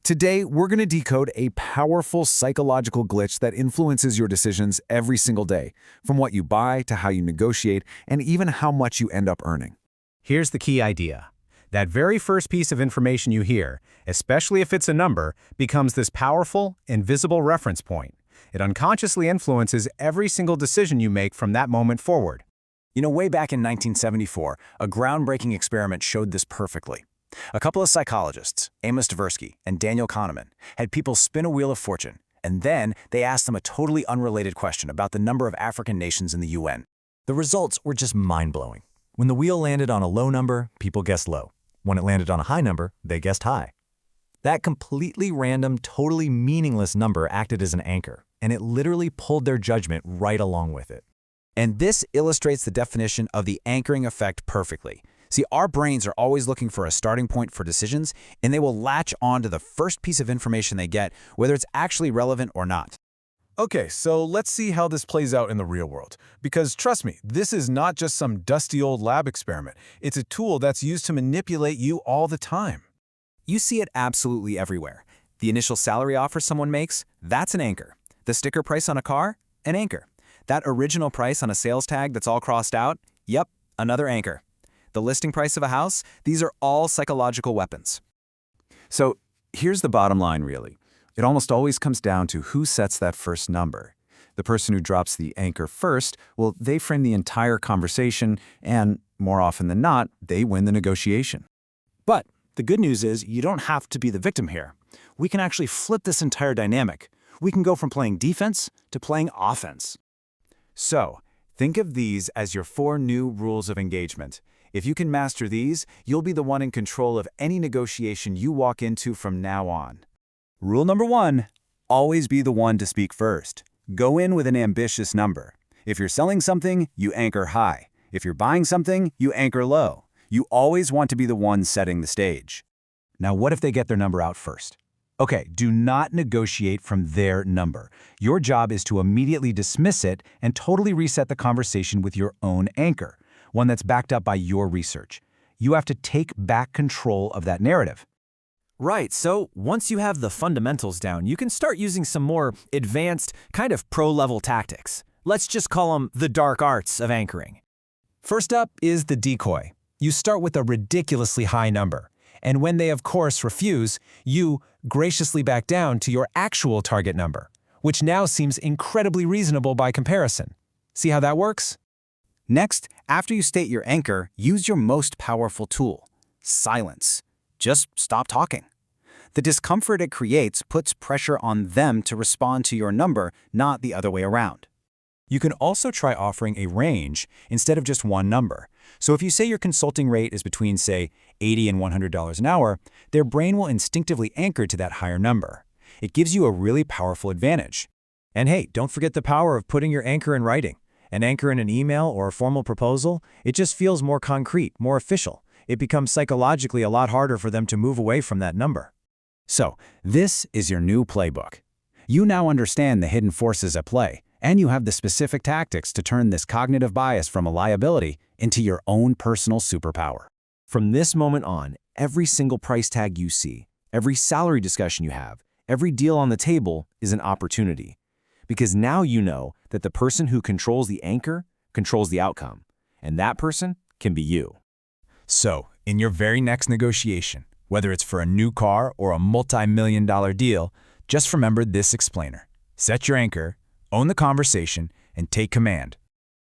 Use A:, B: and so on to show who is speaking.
A: Today, we're going to decode a powerful psychological glitch that influences your decisions every single day, from what you buy to how you negotiate, and even how much you end up earning.
B: Here's the key idea. That very first piece of information you hear, especially if it's a number, becomes this powerful, invisible reference point. It unconsciously influences every single decision you make from that moment forward.
C: Way back in 1974, a groundbreaking experiment showed this perfectly. A couple of psychologists, Amos Tversky and Daniel Kahneman, had people spin a wheel of fortune, and then they asked them a totally unrelated question about the number of African nations in the UN. The results were just mind-blowing. When the wheel landed on a low number, people guessed low. When it landed on a high number, they guessed high. That completely random, totally meaningless number acted as an anchor, and it literally pulled their judgment right along with it. And this illustrates the definition of the anchoring effect perfectly. See, our brains are always looking for a starting point for decisions, and they will latch on to the first piece of information they get, whether it's actually relevant or not.
A: Okay, so let's see how this plays out in the real world. Because trust me, this is not just some dusty old lab experiment. It's a tool that's used to manipulate you all the time.
C: You see it absolutely everywhere. The initial salary offer someone makes, that's an anchor. The sticker price on a car, an anchor. That original price on a sales tag that's all crossed out, yep, another anchor. The listing price of a house, these are all psychological weapons.
D: So here's the bottom line, really. It almost always comes down to who sets that first number. The person who drops the anchor first, well, they frame the entire conversation, and more often than not, they win the negotiation.
C: But the good news is you don't have to be the victim here. We can actually flip this entire dynamic. We can go from playing defense to playing offense. So, think of these as your 4 new rules of engagement. If you can master these, you'll be the one in control of any negotiation you walk into from now on.
D: Rule number 1, always be the one to speak first. Go in with an ambitious number. If you're selling something, you anchor high. If you're buying something, you anchor low. You always want to be the one setting the stage.
C: Now, what if they get their number out first? Okay, do not negotiate from their number. Your job is to immediately dismiss it and totally reset the conversation with your own anchor, one that's backed up by your research. You have to take back control of that narrative.
E: Right, so once you have the fundamentals down, you can start using some more advanced, kind of pro-level tactics. Let's just call them the dark arts of anchoring.
B: First up is the decoy. You start with a ridiculously high number, and when they of course refuse, you graciously back down to your actual target number, which now seems incredibly reasonable by comparison. See how that works?
C: Next, after you state your anchor, use your most powerful tool, silence. Just stop talking. The discomfort it creates puts pressure on them to respond to your number, not the other way around. You can also try offering a range instead of just one number. So if you say your consulting rate is between, say, $80 and $100 an hour, their brain will instinctively anchor to that higher number. It gives you a really powerful advantage. And hey, don't forget the power of putting your anchor in writing. An anchor in an email or a formal proposal, it just feels more concrete, more official. It becomes psychologically a lot harder for them to move away from that number. So, this is your new playbook. You now understand the hidden forces at play, and you have the specific tactics to turn this cognitive bias from a liability into your own personal superpower. From this moment on, every single price tag you see, every salary discussion you have, every deal on the table is an opportunity. Because now you know that the person who controls the anchor controls the outcome, and that person can be you.
A: So, in your very next negotiation, whether it's for a new car or a multi-million-dollar deal, just remember this explainer. Set your anchor, own the conversation, and take command.